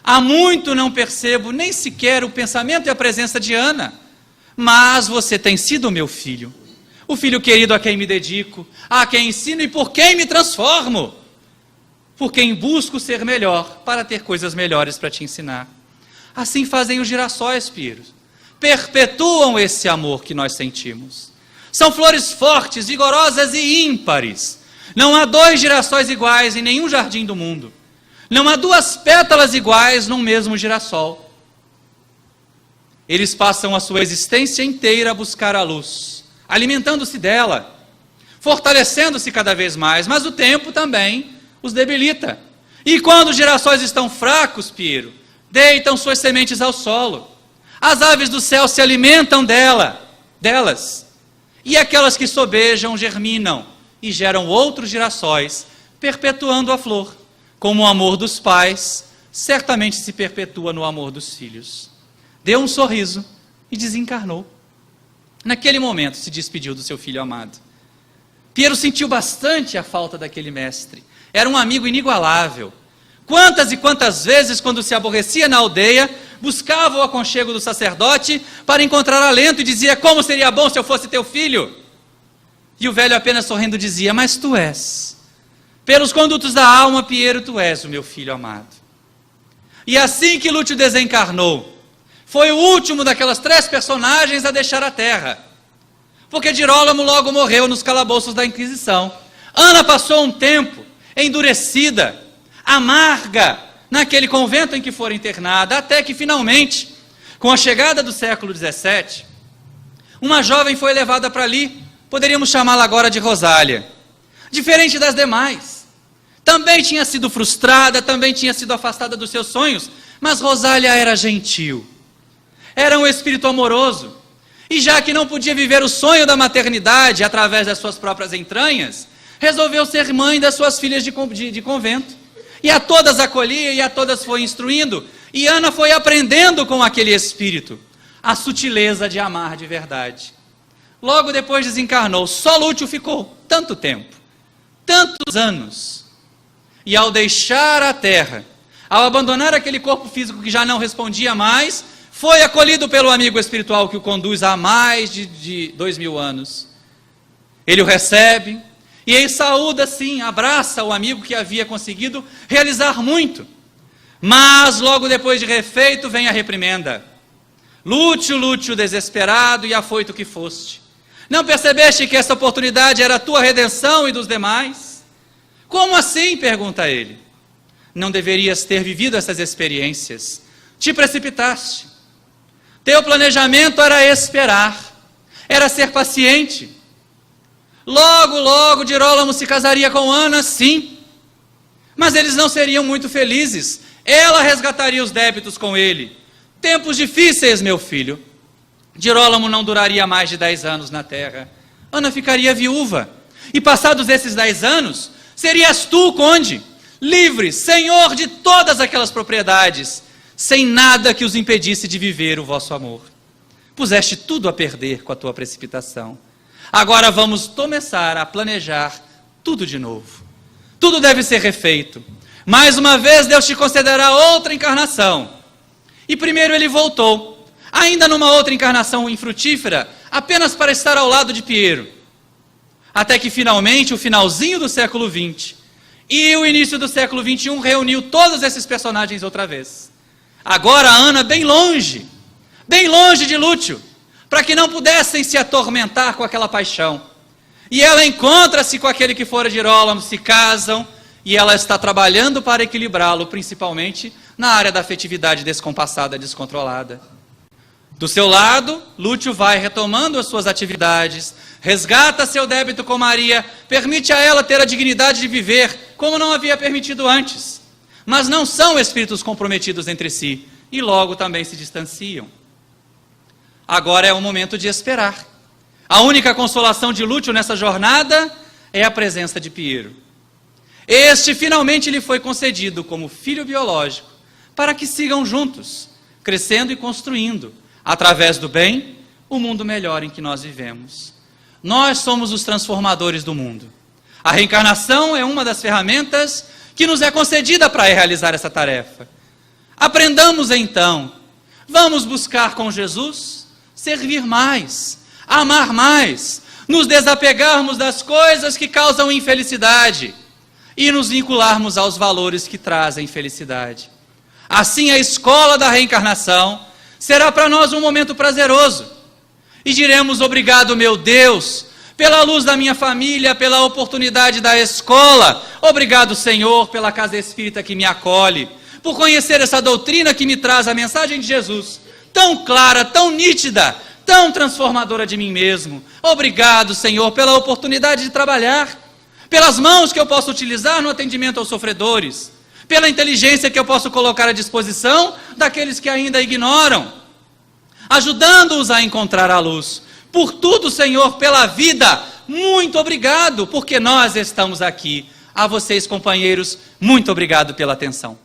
Há muito não percebo nem sequer o pensamento e a presença de Ana. Mas você tem sido o meu filho. O filho querido a quem me dedico, a quem ensino e por quem me transformo. Por quem busco ser melhor, para ter coisas melhores para te ensinar. Assim fazem os girassóis, Piero. Perpetuam esse amor que nós sentimos. São flores fortes, vigorosas e ímpares. Não há 2 girassóis iguais em nenhum jardim do mundo. Não há 2 pétalas iguais num mesmo girassol. Eles passam a sua existência inteira a buscar a luz, alimentando-se dela, fortalecendo-se cada vez mais, mas o tempo também os debilita. E quando os girassóis estão fracos, Piero, deitam suas sementes ao solo. As aves do céu se alimentam delas. E aquelas que sobejam germinam e geram outros girassóis, perpetuando a flor. Como o amor dos pais certamente se perpetua no amor dos filhos. Deu um sorriso e desencarnou. Naquele momento se despediu do seu filho amado. Piero sentiu bastante a falta daquele mestre. Era um amigo inigualável. Quantas e quantas vezes, quando se aborrecia na aldeia, buscava o aconchego do sacerdote para encontrar alento e dizia: como seria bom se eu fosse teu filho? E o velho apenas sorrindo dizia: mas tu és. Pelos condutos da alma, Piero, tu és o meu filho amado. E assim que Lúcio desencarnou, foi o último daquelas 3 personagens a deixar a terra. Porque Girolamo logo morreu nos calabouços da Inquisição. Ana passou um tempo endurecida, amarga, naquele convento em que fora internada, até que finalmente, com a chegada do século XVII, uma jovem foi levada para ali, poderíamos chamá-la agora de Rosália, diferente das demais. Também tinha sido frustrada, também tinha sido afastada dos seus sonhos, mas Rosália era gentil, era um espírito amoroso, e já que não podia viver o sonho da maternidade através das suas próprias entranhas, resolveu ser mãe das suas filhas de convento, e a todas acolhia, e a todas foi instruindo, e Ana foi aprendendo com aquele espírito a sutileza de amar de verdade. Logo depois desencarnou, só Lúcio ficou tanto tempo, tantos anos, e ao deixar a terra, ao abandonar aquele corpo físico que já não respondia mais, foi acolhido pelo amigo espiritual que o conduz há mais de 2000 anos. Ele o recebe, e ele saúda sim, abraça o amigo que havia conseguido realizar muito. Mas logo depois de refeito vem a reprimenda. Lúcio, Lúcio, desesperado e afoito que foste, não percebeste que essa oportunidade era a tua redenção e dos demais? Como assim? Pergunta ele. Não deverias ter vivido essas experiências, te precipitaste. Teu planejamento era esperar, era ser paciente. Logo, logo, Girolamo se casaria com Ana, sim, mas eles não seriam muito felizes. Ela resgataria os débitos com ele. Tempos difíceis, meu filho. Girolamo não duraria mais de 10 anos na terra. Ana ficaria viúva. E passados esses 10 anos, serias tu, conde, livre, senhor de todas aquelas propriedades, sem nada que os impedisse de viver o vosso amor. Puseste tudo a perder com a tua precipitação. Agora vamos começar a planejar tudo de novo. Tudo deve ser refeito. Mais uma vez Deus te concederá outra encarnação. E primeiro ele voltou, ainda numa outra encarnação infrutífera, apenas para estar ao lado de Piero. Até que finalmente o finalzinho do século XX e o início do século XXI reuniu todos esses personagens outra vez. Agora a Ana bem longe de Lúcio, para que não pudessem se atormentar com aquela paixão. E ela encontra-se com aquele que fora Girolamo, se casam, e ela está trabalhando para equilibrá-lo, principalmente na área da afetividade descompassada, descontrolada. Do seu lado, Lúcio vai retomando as suas atividades, resgata seu débito com Maria, permite a ela ter a dignidade de viver, como não havia permitido antes. Mas não são espíritos comprometidos entre si, e logo também se distanciam. Agora é o momento de esperar. A única consolação de Lúcio nessa jornada é a presença de Piero. Este finalmente lhe foi concedido como filho biológico, para que sigam juntos, crescendo e construindo, através do bem, o mundo melhor em que nós vivemos. Nós somos os transformadores do mundo. A reencarnação é uma das ferramentas que nos é concedida para realizar essa tarefa. Aprendamos então, vamos buscar com Jesus, servir mais, amar mais, nos desapegarmos das coisas que causam infelicidade e nos vincularmos aos valores que trazem felicidade. Assim a escola da reencarnação será para nós um momento prazeroso e diremos obrigado, meu Deus, pela luz da minha família, pela oportunidade da escola, obrigado, Senhor, pela casa espírita que me acolhe, por conhecer essa doutrina que me traz a mensagem de Jesus, tão clara, tão nítida, tão transformadora de mim mesmo. Obrigado, Senhor, pela oportunidade de trabalhar, pelas mãos que eu posso utilizar no atendimento aos sofredores, pela inteligência que eu posso colocar à disposição daqueles que ainda ignoram, ajudando-os a encontrar a luz. Por tudo, Senhor, pela vida, muito obrigado, porque nós estamos aqui. A vocês, companheiros, muito obrigado pela atenção.